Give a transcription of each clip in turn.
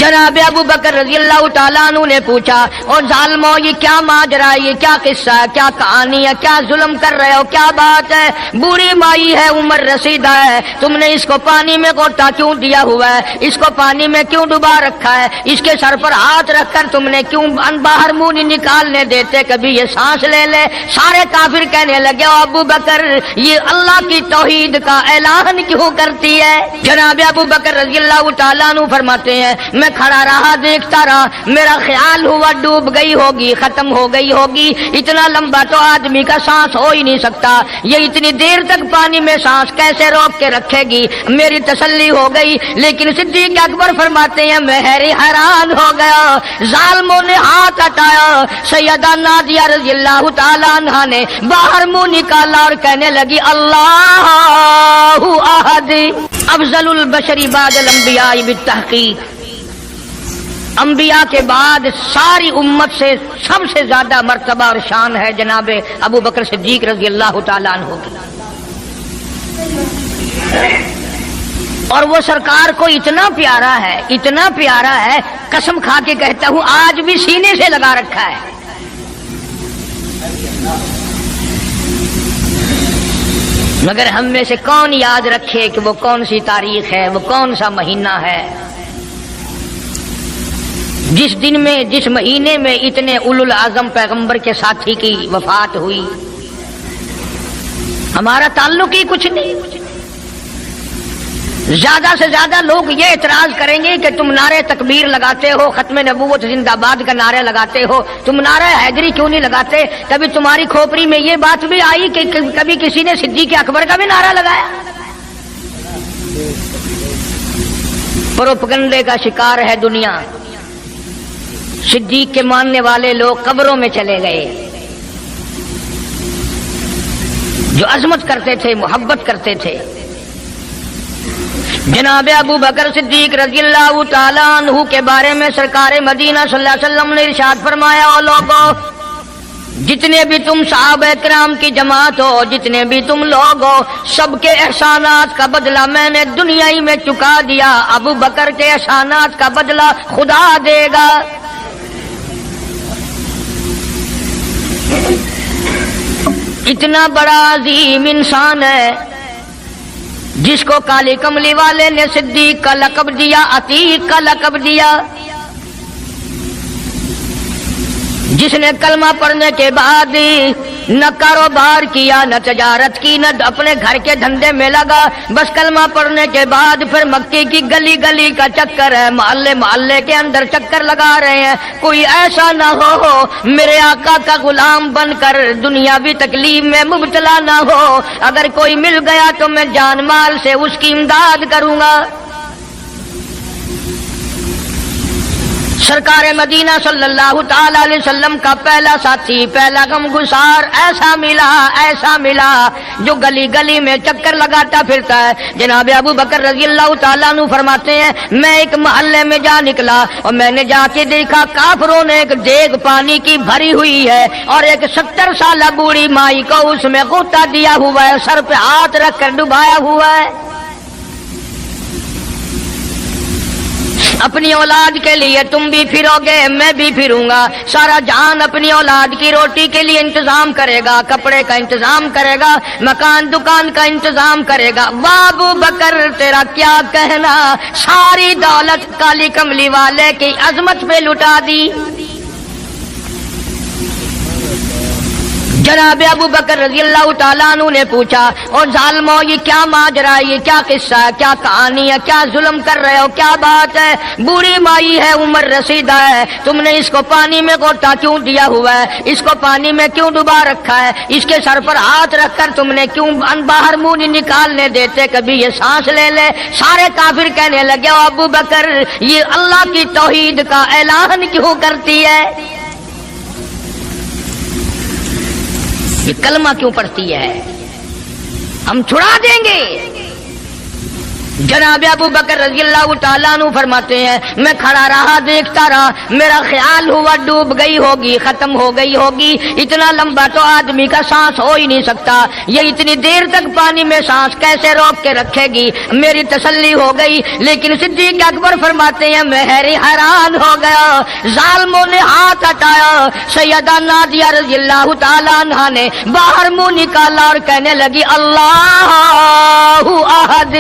جناب ابو بکر رضی اللہ تعالیٰ عنہ نے پوچھا، اور ظالمو یہ کیا ماجرا ہے، یہ کیا قصہ ہے، کیا کہانی ہے، کیا ظلم کر رہے ہو، کیا بات ہے؟ بوڑھی مائی ہے، عمر رسیدہ ہے، تم نے اس کو پانی میں غوطہ کیوں دیا ہوا ہے، اس کو پانی میں کیوں ڈبا رکھا ہے، اس کے سر پر ہاتھ رکھ کر تم نے کیوں باہر منہ نہیں نکالنے دیتے، کبھی یہ سانس لے لے؟ سارے کافر کہنے لگے، او ابو بکر یہ اللہ کی توحید کا اعلان کیوں کرتی ہے؟ جناب ابو بکر رضی اللہ تعالیٰ عنہ فرماتے ہیں، میں کھڑا رہا، دیکھتا رہا، میرا خیال ہوا ڈوب گئی ہوگی، ختم ہو گئی ہوگی، اتنا لمبا تو آدمی کا سانس ہو ہی نہیں سکتا، یہ اتنی دیر تک پانی میں سانس کیسے روک کے رکھے گی؟ میری تسلی ہو گئی، لیکن صدیق اکبر فرماتے ہیں میں حیران ہو گیا، ظالموں نے ہاتھ ہٹایا، سیدہ نادیہ رضی اللہ تعالی عنہا نے باہر منہ نکالا اور کہنے لگی اللہ احد افضل البشر بعد الانبیاء بالتحقیق، انبیاء کے بعد ساری امت سے سب سے زیادہ مرتبہ اور شان ہے جناب ابو بکر صدیق رضی اللہ تعالیٰ عنہ کی، اور وہ سرکار کو اتنا پیارا ہے، اتنا پیارا ہے، قسم کھا کے کہتا ہوں آج بھی سینے سے لگا رکھا ہے۔ مگر ہم میں سے کون یاد رکھے کہ وہ کون سی تاریخ ہے، وہ کون سا مہینہ ہے جس دن میں، جس مہینے میں اتنے اولو العزم پیغمبر کے ساتھی کی وفات ہوئی؟ ہمارا تعلق ہی کچھ نہیں۔ زیادہ سے زیادہ لوگ یہ اعتراض کریں گے کہ تم نعرہ تکبیر لگاتے ہو، ختم نبوت زندہ باد کا نعرہ لگاتے ہو، تم نعرہ حیدری کیوں نہیں لگاتے؟ کبھی تمہاری کھوپڑی میں یہ بات بھی آئی کہ کبھی کسی نے صدیق اکبر کا بھی نعرہ لگایا؟ پروپگنڈے کا شکار ہے دنیا۔ صدیق کے ماننے والے لوگ قبروں میں چلے گئے، جو عظمت کرتے تھے، محبت کرتے تھے۔ جناب ابو بکر صدیق رضی اللہ تعالیٰ عنہ کے بارے میں سرکار مدینہ صلی اللہ علیہ وسلم نے ارشاد فرمایا، او لوگو جتنے بھی تم صحابہ کرام کی جماعت ہو، جتنے بھی تم لوگ ہو، سب کے احسانات کا بدلہ میں نے دنیا ہی میں چکا دیا، ابو بکر کے احسانات کا بدلہ خدا دے گا۔ اتنا بڑا عظیم انسان ہے جس کو کالی کملی والے نے صدیق کا لقب دیا، عتیق کا لقب دیا، جس نے کلمہ پڑھنے کے بعد نہ کاروبار کیا، نہ تجارت کی، نہ اپنے گھر کے دھندے میں لگا، بس کلمہ پڑھنے کے بعد پھر مکے کی گلی گلی کا چکر ہے، محلے محلے کے اندر چکر لگا رہے ہیں۔ کوئی ایسا نہ ہو میرے آقا کا غلام بن کر دنیاوی تکلیف میں مبتلا نہ ہو، اگر کوئی مل گیا تو میں جان مال سے اس کی امداد کروں گا۔ سرکار مدینہ صلی اللہ تعالی علیہ وسلم کا پہلا ساتھی، پہلا غم گسار ایسا ملا جو گلی گلی میں چکر لگاتا پھرتا ہے۔ جناب ابو بکر رضی اللہ تعالیٰ عنہ فرماتے ہیں میں ایک محلے میں جا نکلا اور میں نے جا کے دیکھا کافروں نے ایک دیگ پانی کی بھری ہوئی ہے اور ایک 70 سالہ بوڑھی مائی کو اس میں غوطہ دیا ہوا ہے، سر پہ ہاتھ رکھ کر ڈبایا ہوا ہے۔ اپنی اولاد کے لیے تم بھی پھرو گے، میں بھی پھروں گا، سارا جہان اپنی اولاد کی روٹی کے لیے انتظام کرے گا، کپڑے کا انتظام کرے گا، مکان دکان کا انتظام کرے گا۔ ابو بکر تیرا کیا کہنا، ساری دولت کالی کملی والے کی عظمت پہ لٹا دی۔ جناب ابو بکر رضی اللہ تعالیٰ عنہ نے پوچھا، اور ظالمو یہ کیا ماجرا ہے، یہ کیا قصہ ہے، کیا کہانی ہے، کیا ظلم کر رہے ہو، کیا بات ہے؟ بوڑھی مائی ہے، عمر رسیدہ ہے، تم نے اس کو پانی میں غوطہ کیوں دیا ہوا ہے، اس کو پانی میں کیوں ڈبا رکھا ہے، اس کے سر پر ہاتھ رکھ کر تم نے کیوں باہر منہ نہیں نکالنے دیتے، کبھی یہ سانس لے لے؟ سارے کافر کہنے لگے، او ابو بکر یہ اللہ کی توحید کا اعلان کیوں کرتی ہے، یہ کلمہ کیوں پڑھتی ہے، ہم چھڑا دیں گے۔ جناب ابو بکر رضی اللہ تعالیٰ عنہ فرماتے ہیں میں کھڑا رہا دیکھتا رہا، میرا خیال ہوا ڈوب گئی ہوگی، ختم ہو گئی ہوگی، اتنا لمبا تو آدمی کا سانس ہو ہی نہیں سکتا، یہ اتنی دیر تک پانی میں سانس کیسے روک کے رکھے گی، میری تسلی ہو گئی۔ لیکن صدیق اکبر فرماتے ہیں میں حیران ہو گیا، ظالموں نے ہاتھ ہٹایا، سیدہ نادیہ رضی اللہ تعالیٰ عنہا نے باہر منہ نکالا اور کہنے لگی اللہ احد۔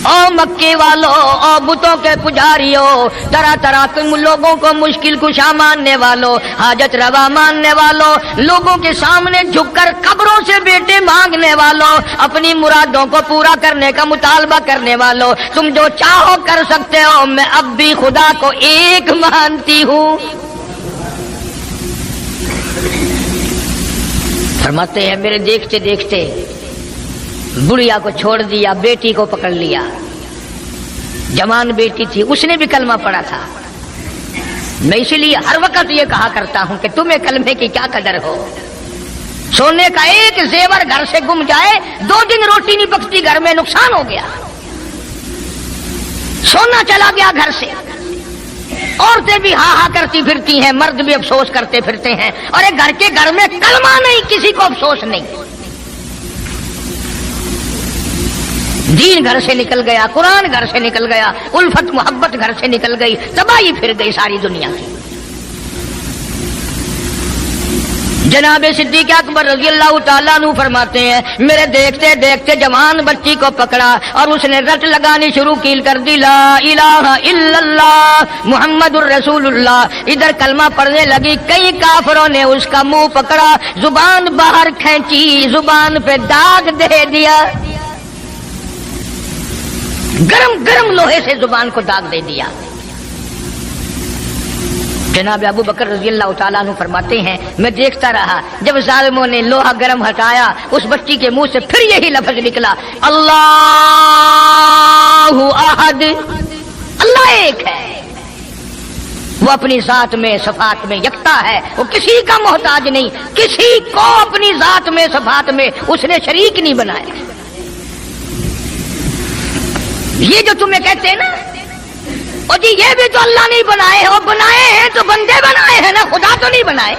او مکے والو، او بتوں کے پجاریوں، طرح طرح کے لوگوں کو مشکل کشا ماننے والوں، حاجت روا ماننے والوں، لوگوں کے سامنے جھک کر قبروں سے بیٹے مانگنے والوں، اپنی مرادوں کو پورا کرنے کا مطالبہ کرنے والوں، تم جو چاہو کر سکتے ہو، میں اب بھی خدا کو ایک مانتی ہوں۔ فرماتے ہیں میرے دیکھتے دیکھتے بڑھیا کو چھوڑ دیا، بیٹی کو پکڑ لیا، جوان بیٹی تھی، اس نے بھی کلمہ پڑھا تھا۔ میں اسی لیے ہر وقت یہ کہا کرتا ہوں کہ تمہیں کلمے کی کیا قدر ہو، سونے کا ایک زیور گھر سے گم جائے، 2 دن روٹی نہیں پکتی گھر میں، نقصان ہو گیا، سونا چلا گیا گھر سے۔ عورتیں بھی ہاں ہاں کرتی پھرتی ہیں، مرد بھی افسوس کرتے پھرتے ہیں، اور ایک گھر میں کلمہ نہیں، کسی کو افسوس نہیں۔ دین گھر سے نکل گیا، قرآن گھر سے نکل گیا، الفت محبت گھر سے نکل گئی، تباہی پھر گئی ساری دنیا کی۔ جناب صدیق اکبر رضی اللہ تعالیٰ عنہ فرماتے ہیں میرے دیکھتے دیکھتے جوان بچی کو پکڑا اور اس نے رٹ لگانی شروع کی کر دی، لا الہ الا اللہ محمد الرسول اللہ۔ ادھر کلمہ پڑھنے لگی، کئی کافروں نے اس کا منہ پکڑا، زبان باہر کھینچی، زبان پہ داغ دے دیا، گرم گرم لوہے سے زبان کو داغ دے دیا۔ جناب ابو بکر رضی اللہ تعالیٰ عنہ فرماتے ہیں میں دیکھتا رہا، جب ظالموں نے لوہا گرم ہٹایا، اس بچی کے منہ سے پھر یہی لفظ نکلا، اللہ احد، اللہ ایک ہے، وہ اپنی ذات میں صفات میں یکتا ہے، وہ کسی کا محتاج نہیں، کسی کو اپنی ذات میں صفات میں اس نے شریک نہیں بنایا۔ یہ جو تمہیں کہتے ہیں نا اور جی یہ بھی تو اللہ نہیں بنائے ہیں، اور بنائے ہیں تو بندے بنائے ہیں نا، خدا تو نہیں بنائے۔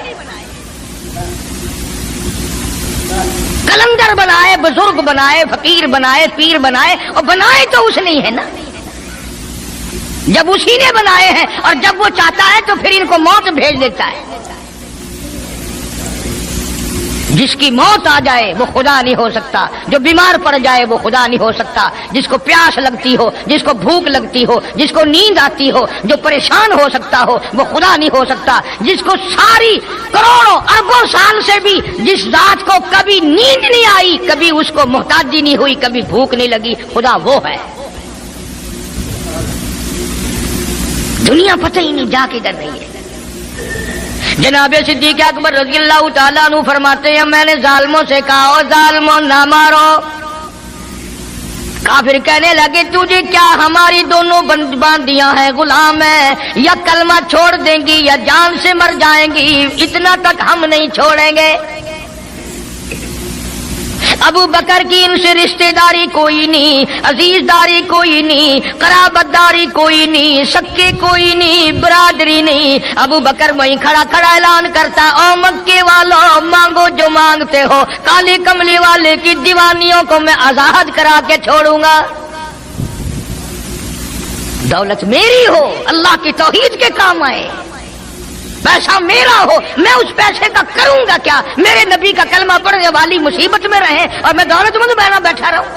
کلندر بنائے، بزرگ بنائے، فقیر بنائے، پیر بنائے، اور بنائے تو اس نہیں ہے نا۔ جب اسی نے بنائے ہیں اور جب وہ چاہتا ہے تو پھر ان کو موت بھیج دیتا ہے۔ جس کی موت آ جائے وہ خدا نہیں ہو سکتا، جو بیمار پڑ جائے وہ خدا نہیں ہو سکتا، جس کو پیاس لگتی ہو، جس کو بھوک لگتی ہو، جس کو نیند آتی ہو، جو پریشان ہو سکتا ہو وہ خدا نہیں ہو سکتا۔ جس کو ساری کروڑوں اربوں سال سے بھی جس ذات کو کبھی نیند نہیں آئی، کبھی اس کو محتاجی نہیں ہوئی، کبھی بھوک نہیں لگی، خدا وہ ہے۔ دنیا پتہ ہی نہیں جا کدھر رہی ہے۔ جناب صدیق اکبر رضی اللہ تعالیٰ عنہ فرماتے ہیں میں نے ظالموں سے کہا او ظالموں نہ مارو۔ کافر کہنے لگے تجھے کیا، ہماری دونوں باندیاں ہیں، غلام ہیں، یا کلمہ چھوڑ دیں گی یا جان سے مر جائیں گی، اتنا تک ہم نہیں چھوڑیں گے۔ ابو بکر کی ان سے رشتہ داری کوئی نہیں، عزیز داری کوئی نہیں، قرابت داری کوئی نہیں، سکے کوئی نہیں، برادری نہیں۔ ابو بکر وہیں کھڑا کھڑا اعلان کرتا، او مکے والوں مانگو جو مانگتے ہو، کالی کملی والے کی دیوانیوں کو میں آزاد کرا کے چھوڑوں گا۔ دولت میری ہو، اللہ کی توحید کے کام آئے، پیسہ میرا ہو، میں اس پیسے کا کروں گا کیا؟ میرے نبی کا کلمہ پڑھنے والی مصیبت میں رہے اور میں دولت مند بہنا بیٹھا رہوں۔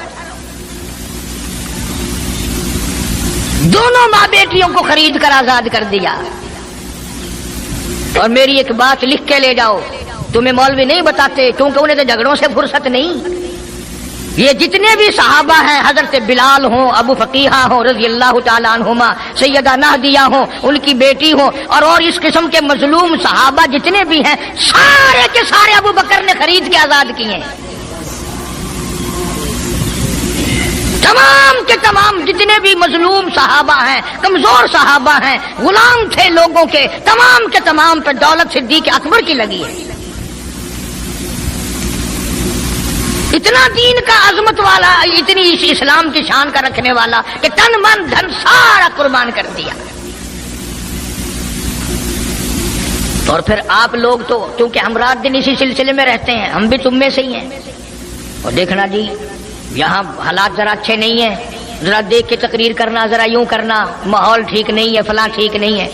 دونوں ماں بیٹیوں کو خرید کر آزاد کر دیا۔ اور میری ایک بات لکھ کے لے جاؤ، تمہیں مولوی نہیں بتاتے کیونکہ انہیں تو جھگڑوں سے فرصت نہیں۔ یہ جتنے بھی صحابہ ہیں، حضرت بلال ہوں، ابو فقیحہ ہوں رضی اللہ تعالیٰ عنہما، سیدہ نہدیہ ہوں، ان کی بیٹی ہوں، اور اس قسم کے مظلوم صحابہ جتنے بھی ہیں، سارے کے سارے ابو بکر نے خرید کے آزاد کیے ہیں۔ تمام کے تمام جتنے بھی مظلوم صحابہ ہیں، کمزور صحابہ ہیں، غلام تھے لوگوں کے، تمام کے تمام پہ دولت صدیق اکبر کی لگی ہے۔ اتنا دین کا عظمت والا، اتنی اسلام کی شان کا رکھنے والا کہ تن من دھن سارا قربان کر دیا. اور پھر آپ لوگ تو کیونکہ ہم رات دن اسی سلسلے میں رہتے ہیں، ہم بھی تم میں سے ہی ہیں. اور دیکھنا جی یہاں حالات ذرا اچھے نہیں ہیں، ذرا دیکھ کے تقریر کرنا، ذرا یوں کرنا، ماحول ٹھیک نہیں ہے، فلاں ٹھیک نہیں ہے.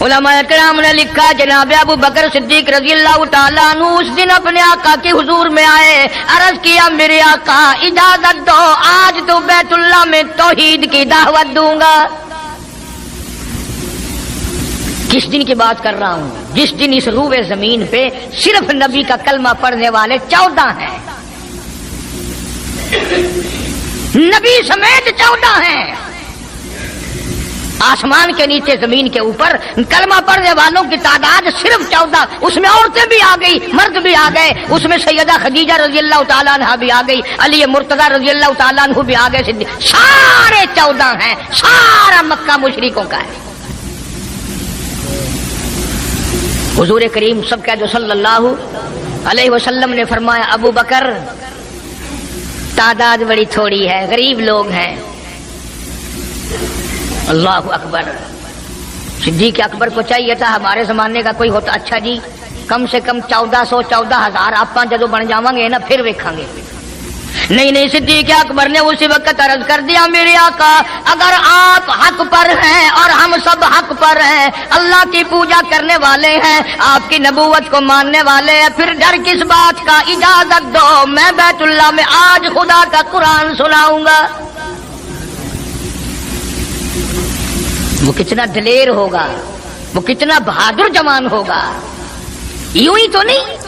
علماء کرام نے لکھا جناب ابو بکر صدیق رضی اللہ تعالیٰ عنہ اس دن اپنے آقا کے حضور میں آئے، عرض کیا میرے آقا اجازت دو، آج تو بیت اللہ میں توحید کی دعوت دوں گا. کس دن کی بات کر رہا ہوں؟ جس دن اس روئے زمین پہ صرف نبی کا کلمہ پڑھنے والے 14 ہیں، نبی سمیت 14 ہیں. آسمان کے نیچے زمین کے اوپر کلمہ پڑھنے والوں کی تعداد صرف 14، اس میں عورتیں بھی آ گئی، مرد بھی آ گئے، اس میں سیدہ خدیجہ رضی اللہ تعالیٰ عنہ بھی آ گئی، علی مرتضیٰ رضی اللہ تعالیٰ عنہ بھی آ گئے، سارے 14 ہیں. سارا مکہ مشرکوں کا ہے. حضور کریم سب کہہ جو صلی اللہ علیہ وسلم نے فرمایا ابو بکر تعداد بڑی تھوڑی ہے، غریب لوگ ہیں. اللہ اکبر. صدیق اکبر کو چاہیے تھا ہمارے زمانے کا کوئی ہوتا اچھا جی کم سے کم 1400 14,000 آپ جدو بن جاؤں گے نا پھر ویکھاں گے. نہیں صدیق اکبر نے اسی وقت عرض کر دیا میرے آقا اگر آپ حق پر ہیں اور ہم سب حق پر ہیں، اللہ کی پوجا کرنے والے ہیں، آپ کی نبوت کو ماننے والے ہیں، پھر ڈر کس بات کا؟ اجازت دو میں بیت اللہ میں آج خدا کا قرآن سناؤں گا. وہ کتنا دلیر ہوگا، وہ کتنا بہادر جوان ہوگا. یوں ہی تو نہیں.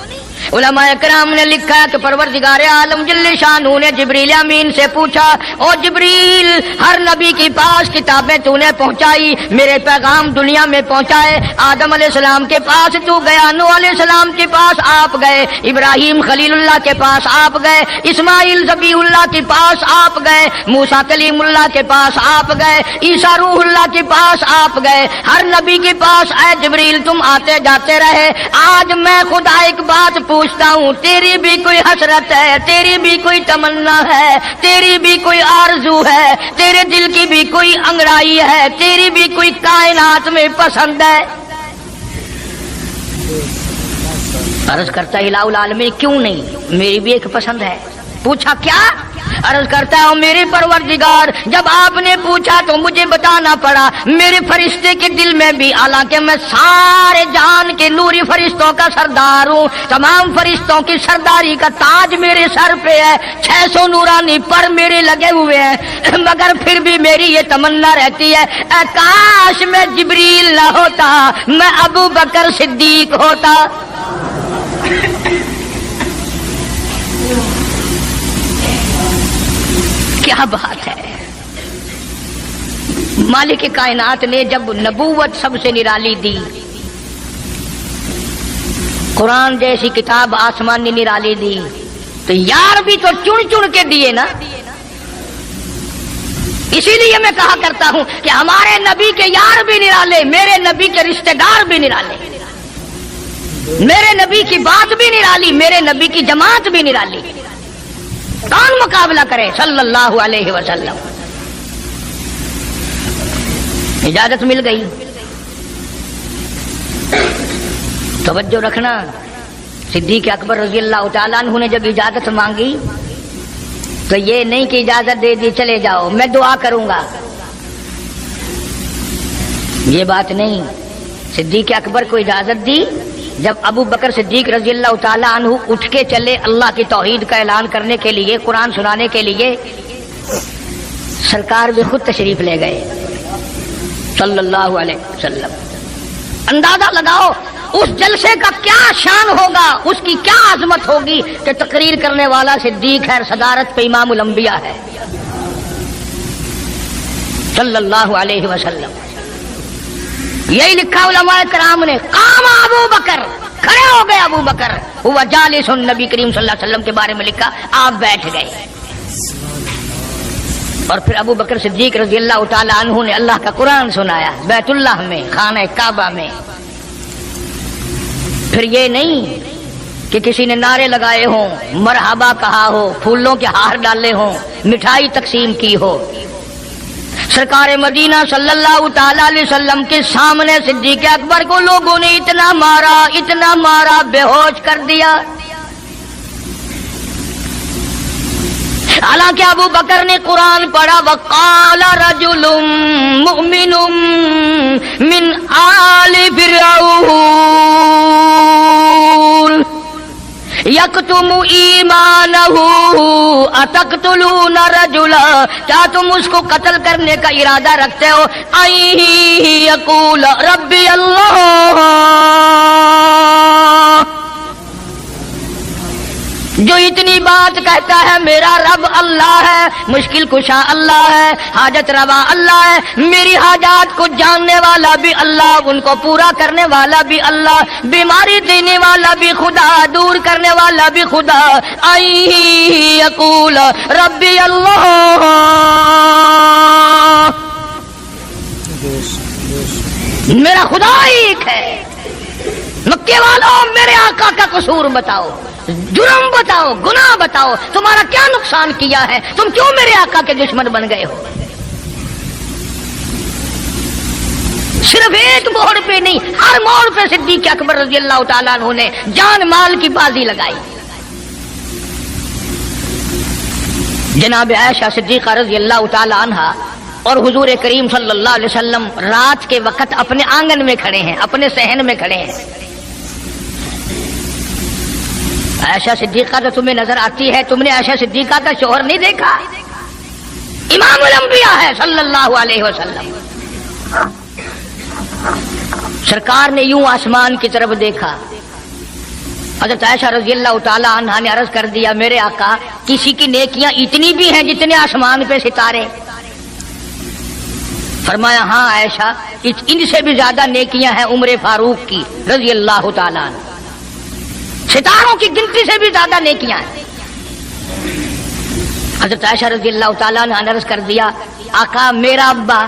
علماء کرام نے لکھا کہ پروردگار عالم جل شانہ نے جبریل امین سے پوچھا او جبریل ہر نبی کے پاس کتابیں تو نے پہنچائی، میرے پیغام دنیا میں پہنچائے. آدم علیہ السلام کے پاس تو گیا، نوح علیہ السلام کے پاس آپ گئے، ابراہیم خلیل اللہ کے پاس آپ گئے، اسماعیل ذبیح اللہ کے پاس آپ گئے، موسیٰ کلیم اللہ کے پاس آپ گئے، عیسیٰ روح اللہ کے پاس آپ گئے. ہر نبی کے پاس اے جبریل تم آتے جاتے رہے. آج میں خدا ایک بات پوچھتا ہوں، تیری بھی کوئی حسرت ہے، تیری بھی کوئی تمنا ہے، تیری بھی کوئی آرزو ہے، تیرے دل کی بھی کوئی انگڑائی ہے، تیری بھی کوئی کائنات میں پسند ہے؟ عرض کرتا الہ العالمین کیوں نہیں، میری بھی ایک پسند ہے. پوچھا کیا؟ عرض کرتا ہوں میرے پروردگار جب آپ نے پوچھا تو مجھے بتانا پڑا میرے فرشتے کے دل میں بھی، حالانکہ میں سارے جہان کے نوری فرشتوں کا سردار ہوں، تمام فرشتوں کی سرداری کا تاج میرے سر پہ ہے، 600 نورانی پر میرے لگے ہوئے ہیں، مگر پھر بھی میری یہ تمنا رہتی ہے اے کاش میں جبریل نہ ہوتا، میں ابو بکر صدیق ہوتا. کیا بات ہے. مالک کائنات نے جب نبوت سب سے نرالی دی، قرآن جیسی کتاب آسمان نے نرالی دی، تو یار بھی تو چن چن کے دیے نا. اسی لیے میں کہا کرتا ہوں کہ ہمارے نبی کے یار بھی نرالے، میرے نبی کے رشتہ دار بھی نرالے، میرے نبی کی بات بھی نرالی، میرے نبی کی جماعت بھی نرالی. کون مقابلہ کرے صلی اللہ علیہ وسلم. اجازت مل گئی. توجہ رکھنا، صدیق اکبر رضی اللہ تعالیٰ عنہ نے جب اجازت مانگی تو یہ نہیں کہ اجازت دے دی چلے جاؤ میں دعا کروں گا، یہ بات نہیں. صدیق اکبر کو اجازت دی. جب ابو بکر صدیق رضی اللہ تعالیٰ عنہ اٹھ کے چلے اللہ کی توحید کا اعلان کرنے کے لیے، قرآن سنانے کے لیے، سرکار بھی خود تشریف لے گئے صلی اللہ علیہ وسلم. اندازہ لگاؤ اس جلسے کا کیا شان ہوگا، اس کی کیا عظمت ہوگی کہ تقریر کرنے والا صدیق ہے، صدارت پہ امام الانبیاء ہے صلی اللہ علیہ وسلم. یہی لکھا علماء کرام نے، قام ابو بکر، کھڑے ہو گئے ابو بکر، ہوا جالس، نبی کریم صلی اللہ علیہ وسلم کے بارے میں لکھا آپ بیٹھ گئے. اور پھر ابو بکر صدیق رضی اللہ تعالیٰ عنہ نے اللہ کا قرآن سنایا بیت اللہ میں، خانہ کعبہ میں. پھر یہ نہیں کہ کسی نے نعرے لگائے ہوں، مرحبا کہا ہو، پھولوں کے ہار ڈالے ہوں، مٹھائی تقسیم کی ہو، سرکار مدینہ صلی اللہ تعالی علیہ وسلم کے سامنے صدیق اکبر کو لوگوں نے اتنا مارا بے ہوش کر دیا۔ حالانکہ ابو بکر نے قرآن پڑھا، وقال رجل مؤمن من آل فرعون یکتم ایمانہ اتقتلون رجلا، کیا تم اس کو قتل کرنے کا ارادہ رکھتے ہو؟ ان یقول ربی اللہ، جو اتنی بات کہتا ہے میرا رب اللہ ہے، مشکل کشا اللہ ہے، حاجت روا اللہ ہے، میری حاجات کو جاننے والا بھی اللہ، ان کو پورا کرنے والا بھی اللہ، بیماری دینے والا بھی خدا، دور کرنے والا بھی خدا۔ ان یقول ربی اللہ، میرا خدا ایک ہے۔ مکے والوں میرے آقا کا قصور بتاؤ، جرم بتاؤ، گناہ بتاؤ، تمہارا کیا نقصان کیا ہے؟ تم کیوں میرے آقا کے دشمن بن گئے ہو؟ صرف ایک موڑ پہ نہیں، ہر موڑ پہ صدیق اکبر رضی اللہ تعالیٰ عنہ نے جان مال کی بازی لگائی۔ جناب عائشہ صدیقہ رضی اللہ تعالیٰ عنہا اور حضور کریم صلی اللہ علیہ وسلم رات کے وقت اپنے آنگن میں کھڑے ہیں، اپنے صحن میں کھڑے ہیں۔ عائشہ صدیقہ تو تمہیں نظر آتی ہے، تم نے عائشہ صدیقہ کا شوہر نہیں دیکھا؟ امام الانبیاء ہے صلی اللہ علیہ وسلم۔ سرکار نے یوں آسمان کی طرف دیکھا، حضرت عائشہ رضی اللہ تعالی عنہا نے عرض کر دیا، میرے آقا کسی کی نیکیاں اتنی بھی ہیں جتنے آسمان پہ ستارے؟ فرمایا ہاں عائشہ، ان سے بھی زیادہ نیکیاں ہیں عمر فاروق کی رضی اللہ تعالی عنہ، ستاروں کی گنتی سے بھی زیادہ نیکیاں ہیں۔ حضرت عائشہ رضی اللہ تعالیٰ نے عرض کر دیا، آقا میرا ابا،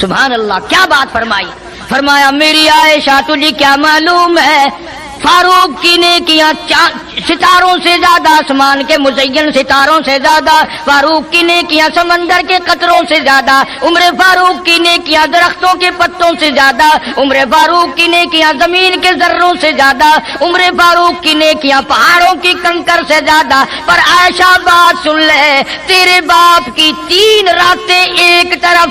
سبحان اللہ، کیا بات فرمائی؟ فرمایا میری عائشہ تجھے کیا معلوم ہے، فاروق کی نیکیاں ستاروں سے زیادہ، آسمان کے مزین ستاروں سے زیادہ، فاروق کی نیکیاں سمندر کے قطروں سے زیادہ، عمر فاروق کی نیکیاں درختوں کے پتوں سے زیادہ، عمر فاروق کی نیکیاں زمین کے ذروں سے زیادہ، عمر فاروق کی نیکیاں پہاڑوں کی کنکر سے زیادہ۔ پر عائشہ بات سن لے، تیرے باپ کی 3 راتیں ایک طرف،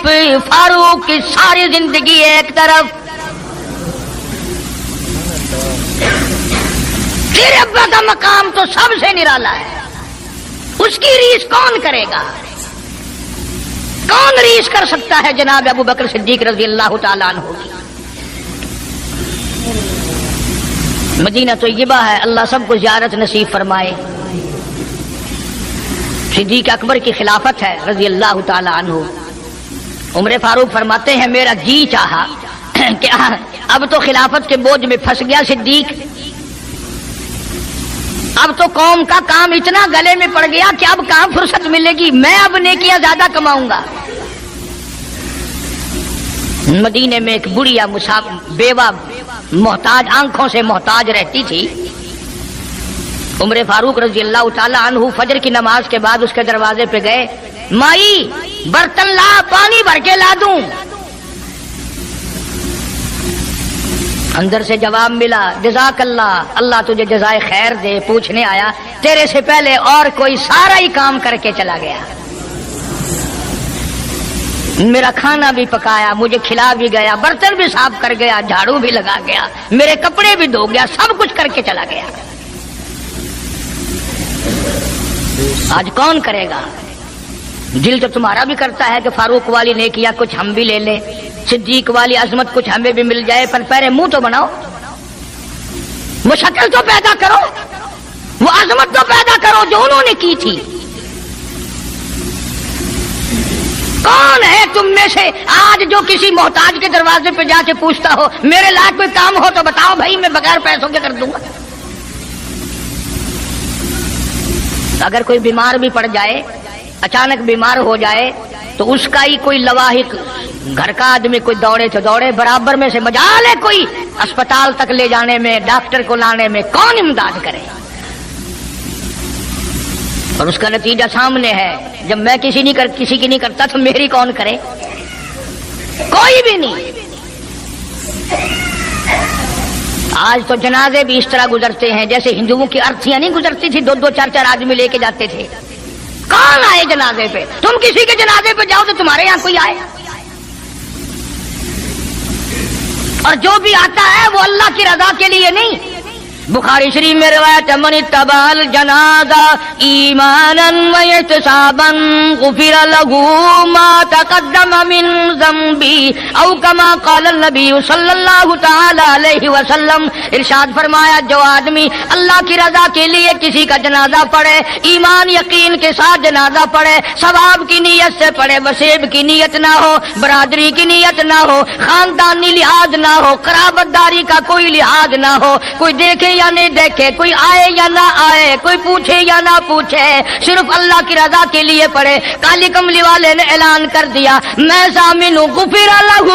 فاروق کی ساری زندگی ایک طرف۔ تیرے ابا کا مقام تو سب سے نرالا ہے، اس کی ریس کون کرے گا؟ کون ریس کر سکتا ہے جناب ابو بکر صدیق رضی اللہ تعالیٰ عنہ کی؟ مدینہ طیبہ ہے، اللہ سب کو زیارت نصیب فرمائے۔ صدیق اکبر کی خلافت ہے رضی اللہ تعالیٰ عنہ۔ عمر فاروق فرماتے ہیں میرا جی چاہا کہ اب تو خلافت کے بوجھ میں پھنس گیا صدیق، اب تو قوم کا کام اتنا گلے میں پڑ گیا کہ اب کہاں فرصت ملے گی، میں اب نیکیاں زیادہ کماؤں گا۔ مدینے میں ایک بڑھیا بیوہ محتاج، آنکھوں سے محتاج رہتی تھی۔ عمر فاروق رضی اللہ تعالی عنہ فجر کی نماز کے بعد اس کے دروازے پہ گئے، مائی برتن لا، پانی بھر کے لا دوں؟ اندر سے جواب ملا، جزاک اللہ، اللہ تجھے جزائے خیر دے، پوچھنے آیا تیرے سے پہلے اور کوئی سارا ہی کام کر کے چلا گیا، میرا کھانا بھی پکایا، مجھے کھلا بھی گیا، برتن بھی صاف کر گیا، جھاڑو بھی لگا گیا، میرے کپڑے بھی دھو گیا، سب کچھ کر کے چلا گیا۔ آج کون کرے گا؟ دل تو تمہارا بھی کرتا ہے کہ فاروق والی نیکیاں کچھ ہم بھی لے لیں، صدیق والی عظمت کچھ ہمیں بھی مل جائے، پر پہلے منہ تو بناؤ، وہ شکل تو پیدا کرو، وہ عظمت تو پیدا کرو جو انہوں نے کی تھی۔ کون ہے تم میں سے آج جو کسی محتاج کے دروازے پہ جا کے پوچھتا ہو میرے لائق کوئی کام ہو تو بتاؤ بھائی، میں بغیر پیسوں کے کر دوں گا؟ اگر کوئی بیمار بھی پڑ جائے، اچانک بیمار ہو جائے تو اس کا ہی کوئی لواحق گھر کا آدمی کوئی دوڑے تو دوڑے، برابر میں سے مجال ہے کوئی اسپتال تک لے جانے میں، ڈاکٹر کو لانے میں، کون امداد کرے؟ اور اس کا نتیجہ سامنے ہے، جب میں کسی کی نہیں کرتا تو میری کون کرے؟ کوئی بھی نہیں۔ آج تو جنازے بھی اس طرح گزرتے ہیں جیسے ہندوؤں کی ارتھیاں نہیں گزرتی تھی، 2 4 آدمی لے کے جاتے تھے۔ کون آئے جنازے پہ؟ تم کسی کے جنازے پہ جاؤ تو تمہارے یہاں کوئی آئے، اور جو بھی آتا ہے وہ اللہ کی رضا کے لیے نہیں۔ بخاری شریف میں روایت ہے، من اتبع الجنازہ ایمانا واحتسابا غفر له ما تقدم من ذنبه او کما قال النبی صلی اللہ تعالی علیہ وسلم۔ ارشاد فرمایا، جو آدمی اللہ کی رضا کے لیے کسی کا جنازہ پڑھے، ایمان یقین کے ساتھ جنازہ پڑھے، ثواب کی نیت سے پڑھے، وسیب کی نیت نہ ہو، برادری کی نیت نہ ہو، خاندانی لحاظ نہ ہو، قرابت داری کا کوئی لحاظ نہ ہو، کوئی دیکھے یا نہیں دیکھے، کوئی آئے یا نہ آئے، کوئی پوچھے یا نہ پوچھے، صرف اللہ کی رضا کے لیے پڑھے۔ کالی کملی والے نے اعلان کر دیا، میں ضامن ہوں، غفر لہ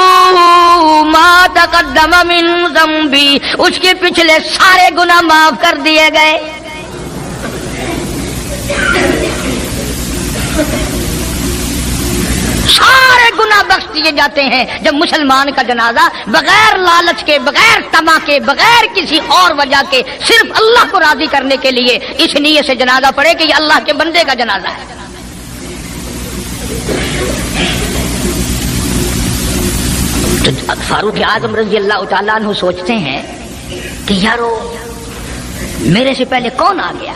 ما تقدم من ذنبی، اس کے پچھلے سارے گناہ معاف کر دیے گئے۔ سارے گناہ بخش دیے جاتے ہیں جب مسلمان کا جنازہ بغیر لالچ کے، بغیر طمع کے، بغیر کسی اور وجہ کے، صرف اللہ کو راضی کرنے کے لیے اس نیت سے جنازہ پڑھے کہ یہ اللہ کے بندے کا جنازہ ہے۔ تو فاروق اعظم رضی اللہ تعالیٰ عنہ سوچتے ہیں کہ یارو میرے سے پہلے کون آ گیا؟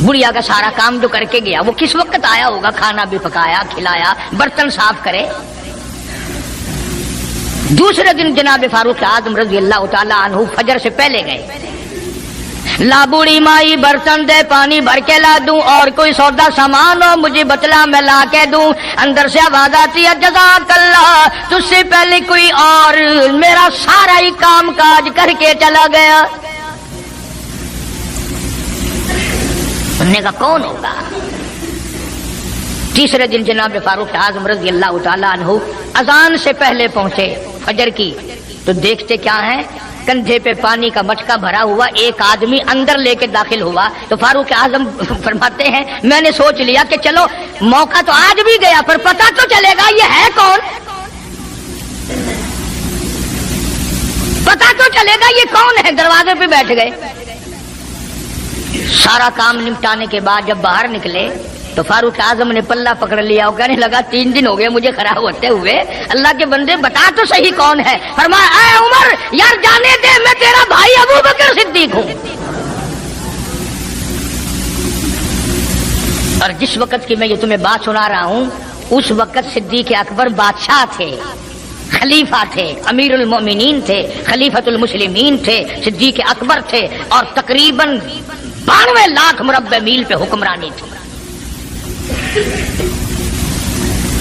بڑھیا کا سارا کام جو کر کے گیا وہ کس وقت آیا ہوگا؟ کھانا بھی پکایا، کھلایا، برتن صاف کرے۔ دوسرے دن جناب فاروق اعظم رضی اللہ تعالیٰ عنہ فجر سے پہلے گئے، لا بوڑھی مائی برتن دے، پانی بھر کے لا دوں، اور کوئی سودا سامان ہو مجھے بتلا میں لا کے دوں۔ اندر سے آواز آتی ہے، جزاک اللہ، تجھ سے پہلے کوئی اور میرا سارا ہی کام کاج کر کے چلا گیا۔ انہوں کا کون ہوگا؟ تیسرے دن جناب فاروق اعظم رضی اللہ تعالیٰ عنہ اذان سے پہلے پہنچے فجر کی، تو دیکھتے کیا ہیں، کندھے پہ پانی کا مٹکا بھرا ہوا ایک آدمی اندر لے کے داخل ہوا۔ تو فاروق اعظم فرماتے ہیں، میں نے سوچ لیا کہ چلو موقع تو آج بھی گیا، پر پتہ تو چلے گا یہ ہے کون، پتہ تو چلے گا یہ کون ہے۔ دروازے پہ بیٹھ گئے۔ سارا کام نمٹانے کے بعد جب باہر نکلے تو فاروق اعظم نے پلہ پکڑ لیا اور کہنے لگا، 3 دن ہو گئے مجھے خراب ہوتے ہوئے، اللہ کے بندے بتا تو صحیح کون ہے۔ فرمایا، اے عمر یار جانے دے، میں تیرا بھائی ابو بکر صدیق ہوں۔ اور جس وقت کی میں یہ تمہیں بات سنا رہا ہوں اس وقت صدیق اکبر بادشاہ تھے، خلیفہ تھے، امیر المومنین تھے، خلیفۃ المسلمین تھے، صدیق اکبر تھے، اور تقریباً 92 لاکھ مربع میل پہ حکمرانی تھی۔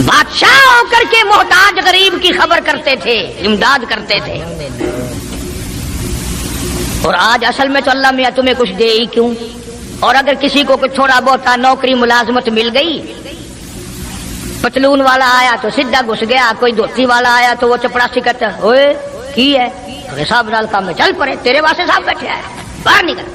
بادشاہ ہو کر کے محتاج غریب کی خبر کرتے تھے، امداد کرتے تھے۔ اور آج اصل میں تو اللہ میاں تمہیں کچھ دے ہی کیوں؟ اور اگر کسی کو کچھ تھوڑا بہت نوکری ملازمت مل گئی، پتلون والا آیا تو سیدھا گھس گیا، کوئی دھوتی والا آیا تو وہ چپڑاسی کہتا ہوئے کی ہے حساب نال کام میں چل پڑے، تیرے واسطے صاحب بیٹھے ہے، باہر نکل۔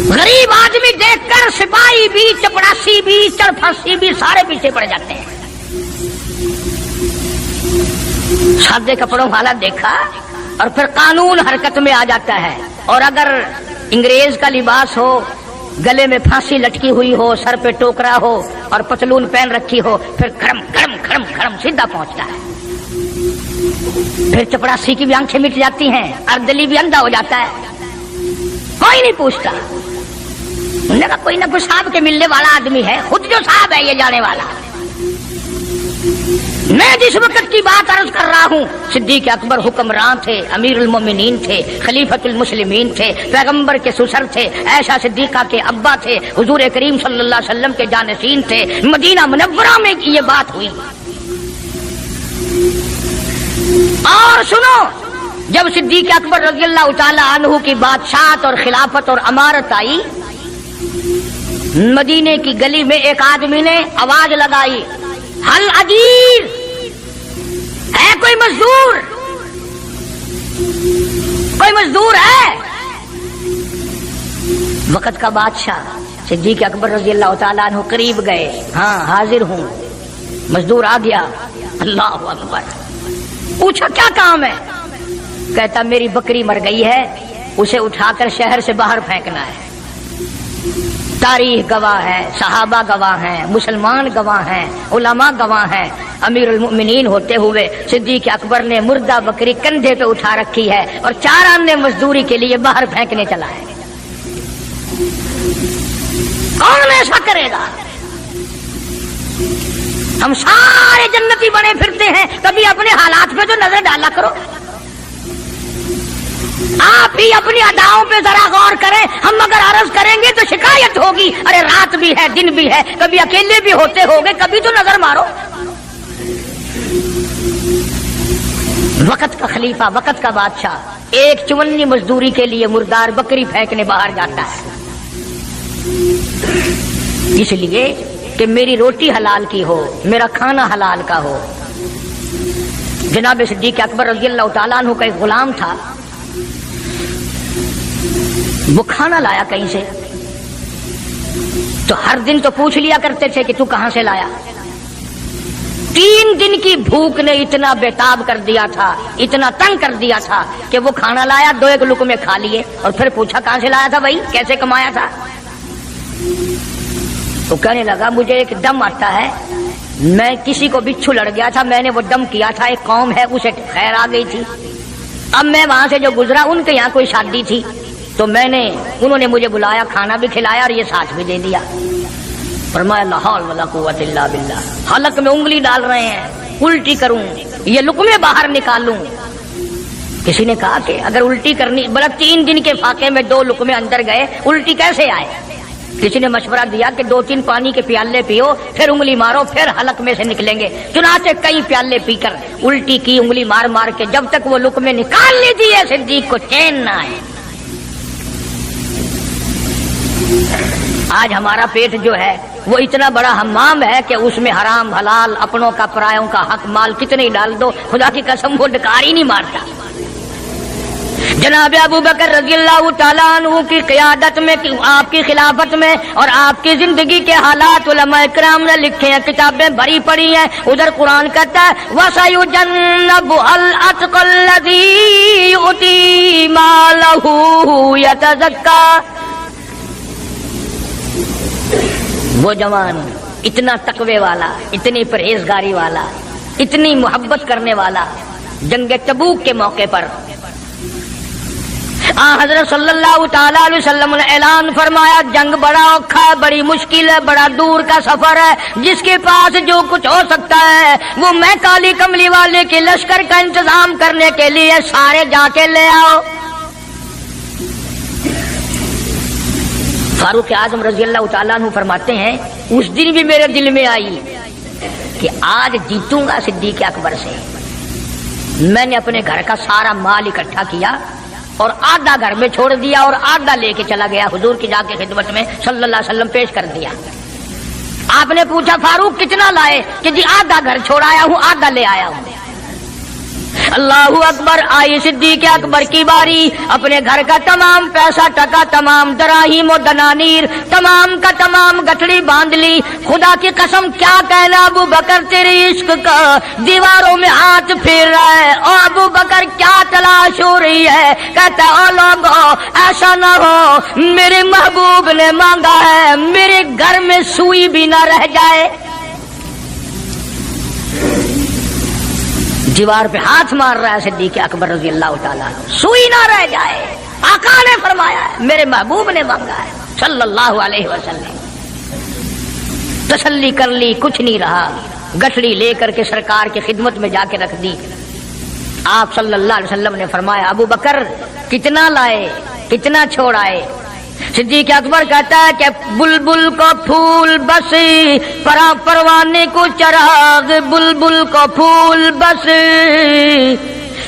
غریب آدمی دیکھ کر سپاہی بھی، چپڑاسی بھی، چرپھاسی بھی سارے پیچھے پڑ جاتے ہیں۔ سادے کپڑوں والا دیکھا اور پھر قانون حرکت میں آ جاتا ہے، اور اگر انگریز کا لباس ہو، گلے میں پھانسی لٹکی ہوئی ہو، سر پہ ٹوکرا ہو اور پتلون پہن رکھی ہو، پھر کھڑم کھڑم کھڑم کھڑم سیدھا پہنچتا ہے۔ پھر چپڑاسی کی بھی آنکھیں مٹ جاتی ہیں، اردلی بھی اندھا ہو جاتا ہے، کوئی نہیں پوچھتا۔ انہوں نے کہا کوئی نہ کوئی صاحب کے ملنے والا آدمی ہے، خود جو صاحب ہے یہ جانے والا۔ میں جس وقت کی بات عرض کر رہا ہوں، صدیق اکبر حکمران تھے، امیر المومنین تھے، خلیفۃ المسلمین تھے، پیغمبر کے سسر تھے، عائشہ صدیقہ کے ابا تھے، حضور کریم صلی اللہ علیہ وسلم کے جانشین تھے۔ مدینہ منورہ میں یہ بات ہوئی۔ اور سنو، جب صدیق اکبر رضی اللہ تعالی عنہ کی بادشاہت اور خلافت اور امارت آئی، مدینے کی گلی میں ایک آدمی نے آواز لگائی، حل اجیر، ہے کوئی مزدور؟ کوئی مزدور ہے؟ وقت کا بادشاہ صدیق اکبر رضی اللہ تعالیٰ عنہ قریب گئے، ہاں حاضر ہوں۔ مزدور آ گیا، اللہ اکبر، پوچھا کیا کام ہے؟ کہتا میری بکری مر گئی ہے، اسے اٹھا کر شہر سے باہر پھینکنا ہے۔ تاریخ گواہ ہے، صحابہ گواہ ہیں، مسلمان گواہ ہیں، علماء گواہ ہیں، امیر المؤمنین ہوتے ہوئے صدیق اکبر نے مردہ بکری کندھے پہ اٹھا رکھی ہے اور 4 آنے مزدوری کے لیے باہر پھینکنے چلا ہے۔ کون ایسا کرے گا؟ ہم سارے جنتی بنے پھرتے ہیں، کبھی اپنے حالات پہ تو نظر ڈالا کرو، آپ ہی اپنی اداؤں پہ ذرا غور کریں۔ ہم اگر عرض کریں گے تو شکایت ہوگی، ارے رات بھی ہے دن بھی ہے، کبھی اکیلے بھی ہوتے ہوگے، کبھی تو نظر مارو۔ وقت کا خلیفہ، وقت کا بادشاہ 1 چونی مزدوری کے لیے مردار بکری پھینکنے باہر جاتا ہے، اس لیے کہ میری روٹی حلال کی ہو، میرا کھانا حلال کا ہو۔ جناب صدیق اکبر رضی اللہ تعالیٰ عنہ کا ایک غلام تھا، وہ کھانا لایا کہیں سے، تو ہر دن تو پوچھ لیا کرتے تھے کہ تو کہاں سے لایا۔ 3 دن کی بھوک نے اتنا بےتاب کر دیا تھا، اتنا تنگ کر دیا تھا کہ وہ کھانا لایا، 2 لقمے کھا لیے اور پھر پوچھا کہاں سے لایا تھا بھائی، کیسے کمایا تھا؟ تو کہنے لگا مجھے ایک دم آتا ہے، میں کسی کو بچھو لڑ گیا تھا، میں نے وہ دم کیا تھا، ایک قوم ہے اسے خیر آ گئی تھی، اب میں وہاں سے جو گزرا ان کے یہاں کوئی شادی تھی تو انہوں نے مجھے بلایا، کھانا بھی کھلایا اور یہ ساتھ بھی دے دیا۔ فرمایا لا حول ولا قوت الا باللہ، حلق میں انگلی ڈال رہے ہیں، الٹی کروں، یہ لقمے باہر نکالوں۔ کسی نے کہا کہ اگر الٹی کرنی، بلکہ 3 دن کے فاقے میں 2 لقمے اندر گئے، الٹی کیسے آئے؟ کسی نے مشورہ دیا کہ 2-3 پانی کے پیالے پیو، پھر انگلی مارو، پھر حلق میں سے نکلیں گے۔ چنانچہ کئی پیالے پی کر الٹی کی، انگلی مار مار کے، جب تک وہ لقمے نکال لیجیے صدیق کو چین نہ آئے۔ آج ہمارا پیٹ جو ہے وہ اتنا بڑا حمام ہے کہ اس میں حرام حلال، اپنوں کا پرایوں کا حق مال کتنے ڈال دو، خدا کی قسم وہ ڈکار ہی نہیں مارتا۔ جناب ابو بکر رضی اللہ تعالیٰ عنہ کی قیادت میں، آپ کی خلافت میں اور آپ کی زندگی کے حالات علماء کرام نے لکھے ہیں، کتابیں بھری پڑی ہیں۔ ادھر قرآن کہتا ہے وَسَيُجَنَّبُهَا الْأَتْقَى الَّذِي يُؤْتِي مَالَهُ يَتَزَكَّى، وہ جوان اتنا تقوی والا، اتنی پرہیزگاری والا، اتنی محبت کرنے والا، جنگ تبوک کے موقع پر حضرت صلی اللہ تعالی علیہ وسلم نے اعلان فرمایا جنگ بڑا اوکھا ہے، بڑی مشکل ہے، بڑا دور کا سفر ہے، جس کے پاس جو کچھ ہو سکتا ہے وہ میں کالی کملی والے کے لشکر کا انتظام کرنے کے لیے سارے جا کے لے آؤ۔ فاروق اعظم رضی اللہ تعالیٰ عنہ فرماتے ہیں اس دن بھی میرے دل میں آئی کہ آج جیتوں گا صدیق اکبر سے۔ میں نے اپنے گھر کا سارا مال اکٹھا کیا اور آدھا گھر میں چھوڑ دیا اور آدھا لے کے چلا گیا، حضور کی جا کے خدمت میں صلی اللہ علیہ وسلم پیش کر دیا۔ آپ نے پوچھا فاروق کتنا لائے؟ کہ جی آدھا گھر چھوڑایا ہوں، آدھا لے آیا ہوں۔ اللہ اکبر، آئی صدیق اکبر کی باری، اپنے گھر کا تمام پیسہ ٹکا، تمام دراہیم و دنانیر، تمام کا تمام گٹھڑی باندھ لی۔ خدا کی قسم کیا کہنا ابو بکر تیری عشق کا دیواروں میں ہاتھ پھیر رہا ہے، اور ابو بکر کیا تلاش ہو رہی ہے؟ کہتا او لوگو ایسا نہ ہو میرے محبوب نے مانگا ہے میرے گھر میں سوئی بھی نہ رہ جائے۔ دیوار پہ ہاتھ مار رہا ہے صدیق اکبر رضی اللہ تعالیٰ، سوئی نہ رہ جائے۔ آقا نے فرمایا ہے، میرے محبوب نے مانگا ہے صلی اللہ علیہ وسلم۔ تسلی کر لی، کچھ نہیں رہا، گٹھڑی لے کر کے سرکار کی خدمت میں جا کے رکھ دی۔ آپ صلی اللہ علیہ وسلم نے فرمایا ابو بکر کتنا لائے، کتنا چھوڑ آئے؟ صدیق اکبر کہتا ہے کہ بلبل کو پھول بس، پروانے کو چراغ، بلبل کو پھول بس،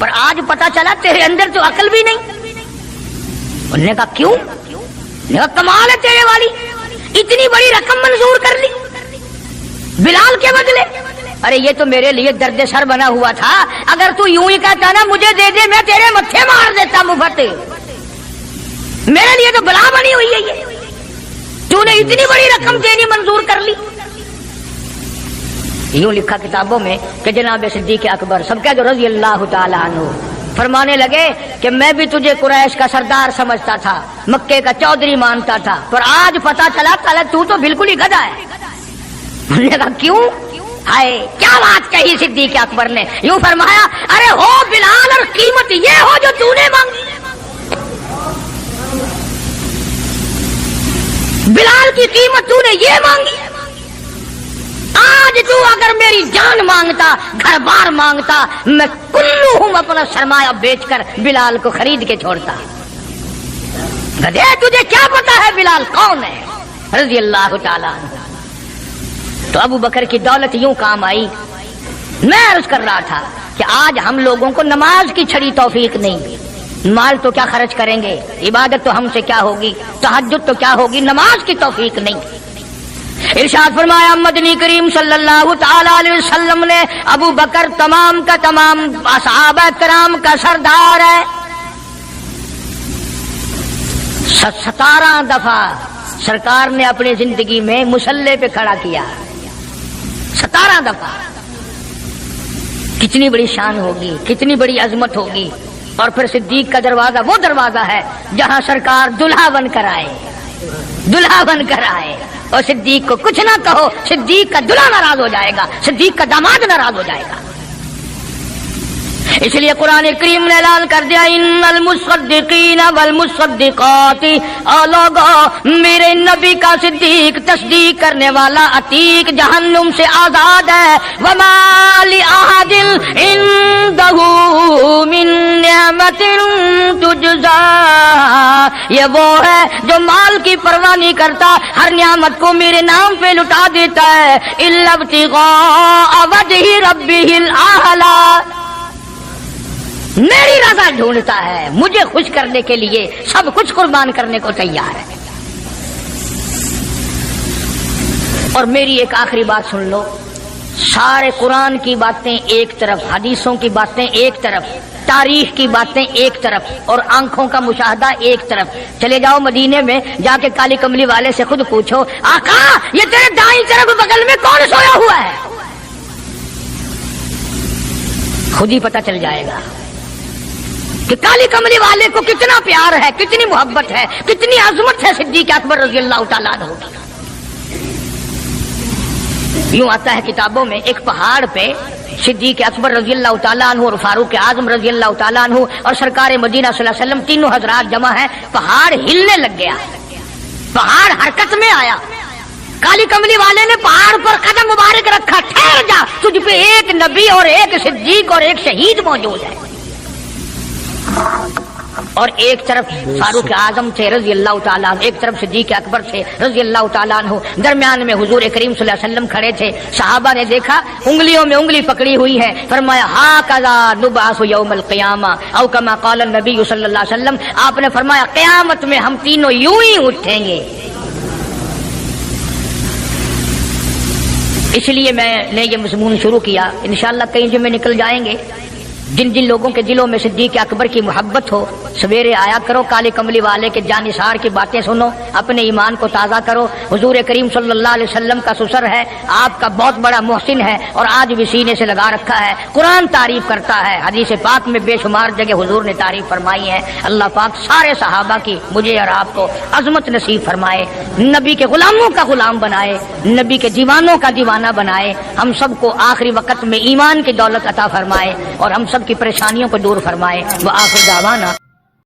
پر آج پتا چلا تیرے اندر تو عقل بھی نہیں۔ انہوں نے کہا کیوں؟ نے کہا کمال ہے تیرے والی، اتنی بڑی رقم منظور کر لی بلال کے بدلے۔ ارے یہ تو میرے لیے درد سر بنا ہوا تھا، اگر تو یوں ہی کہتا نا مجھے دے دے میں تیرے متھے مار دیتا مفت، میرے لیے تو بلا بنی ہوئی ہے یہ، تو نے اتنی بڑی رقم دینی منظور کر لی۔ یوں لکھا کتابوں میں کہ جناب صدیق اکبر سب کا جو رضی اللہ تعالیٰ عنہ فرمانے لگے کہ میں بھی تجھے قریش کا سردار سمجھتا تھا، مکے کا چودھری مانتا تھا، پر آج پتا چلا تو بالکل ہی گدھا ہے۔ انہوں نے کہا کیوں؟ ہائے کیا بات کہی صدیق اکبر نے، یوں فرمایا ارے ہو بلال اور قیمت یہ ہو جو تو نے مانگی، بلال کی قیمت تو نے یہ مانگی، آج تو اگر میری جان مانگتا گھر بار مانگتا میں کلو ہوں اپنا سرمایہ بیچ کر بلال کو خرید کے چھوڑتا۔ گدھے تجھے کیا پتا ہے بلال کون ہے رضی اللہ تعالیٰ عنہ۔ تو ابو بکر کی دولت یوں کام آئی۔ میں عرض کر رہا تھا کہ آج ہم لوگوں کو نماز کی چھڑی توفیق نہیں، مال تو کیا خرچ کریں گے، عبادت تو ہم سے کیا ہوگی، تہجد تو کیا ہوگی، نماز کی توفیق نہیں۔ ارشاد فرمایا مدنی کریم صلی اللہ تعالی علیہ وسلم نے ابو بکر تمام کا تمام صحابہ کرام کا سردار ہے، 17 دفعہ سرکار نے اپنی زندگی میں مصلی پہ کھڑا کیا، 17 دفعہ۔ کتنی بڑی شان ہوگی، کتنی بڑی عظمت ہوگی۔ اور پھر صدیق کا دروازہ وہ دروازہ ہے جہاں سرکار دلہا بن کر آئے، دلہا بن کر آئے، اور صدیق کو کچھ نہ کہو، صدیق کا دلہا ناراض ہو جائے گا، صدیق کا داماد ناراض ہو جائے گا۔ اس لیے قرآن کریم نے اعلان کر دیا ان المصدقین والمصدقات، اور لوگو میرے نبی کا صدیق تصدیق کرنے والا عتیق جہنم سے آزاد ہے۔ وما لأحد عنده من نعمت تجزا، یہ وہ ہے جو مال کی پرواہ نہیں کرتا، ہر نعمت کو میرے نام پہ لٹا دیتا ہے، الا ابتغاء وجہ ربہ الاعلی، میری رضا ڈھونڈتا ہے، مجھے خوش کرنے کے لیے سب کچھ قربان کرنے کو تیار ہے۔ اور میری ایک آخری بات سن لو، سارے قرآن کی باتیں ایک طرف، حدیثوں کی باتیں ایک طرف، تاریخ کی باتیں ایک طرف، اور آنکھوں کا مشاہدہ ایک طرف۔ چلے جاؤ مدینے میں، جا کے کالی کملی والے سے خود پوچھو آقا یہ تیرے دائیں طرف بغل میں کون سویا ہوا ہے، خود ہی پتہ چل جائے گا کہ کالی کملی والے کو کتنا پیار ہے، کتنی محبت ہے، کتنی عظمت ہے صدیق اکبر رضی اللہ تعالیٰ عنہ کی۔ یوں آتا ہے کتابوں میں ایک پہاڑ پہ صدیق اکبر رضی اللہ تعالیٰ عنہ اور فاروق اعظم رضی اللہ تعالیٰ عنہ اور سرکار مدینہ صلی اللہ علیہ وسلم تینوں حضرات جمع ہیں، پہاڑ ہلنے لگ گیا، پہاڑ حرکت میں آیا۔ کالی کملی والے نے پہاڑ پر قدم مبارک رکھا، ٹھہر جا، تجھ پہ ایک نبی اور ایک صدیق اور ایک شہید موجود ہے۔ اور ایک طرف فاروق اعظم تھے رضی اللہ تعالیٰ عنہ، ایک طرف صدیق اکبر تھے رضی اللہ تعالیٰ عنہ، درمیان میں حضور کریم صلی اللہ علیہ وسلم کھڑے تھے۔ صحابہ نے دیکھا انگلیوں میں انگلی پکڑی ہوئی ہے، فرمایا ھاکذا نبعث یوم القیامہ او کما قال النبی صلی اللہ علیہ وسلم، آپ نے فرمایا قیامت میں ہم تینوں یوں ہی اٹھیں گے۔ اس لیے میں نے یہ مضمون شروع کیا، انشاءاللہ کئی جمعے نکل جائیں گے۔ جن جن لوگوں کے دلوں میں صدیق اکبر کی محبت ہو، سویرے آیا کرو، کالے کملی والے کے جانثار کی باتیں سنو، اپنے ایمان کو تازہ کرو۔ حضور کریم صلی اللہ علیہ وسلم کا سسر ہے، آپ کا بہت بڑا محسن ہے، اور آج بھی سینے سے لگا رکھا ہے، قرآن تعریف کرتا ہے، حدیث پاک میں بے شمار جگہ حضور نے تعریف فرمائی ہے۔ اللہ پاک سارے صحابہ کی مجھے اور آپ کو عظمت نصیب فرمائے، نبی کے غلاموں کا غلام بنائے، نبی کے دیوانوں کا دیوانہ بنائے، ہم سب کو آخری وقت میں ایمان کی دولت عطا فرمائے، اور ہم سب کی پریشانیوں کو دور فرمائے۔ وآخر دعوانا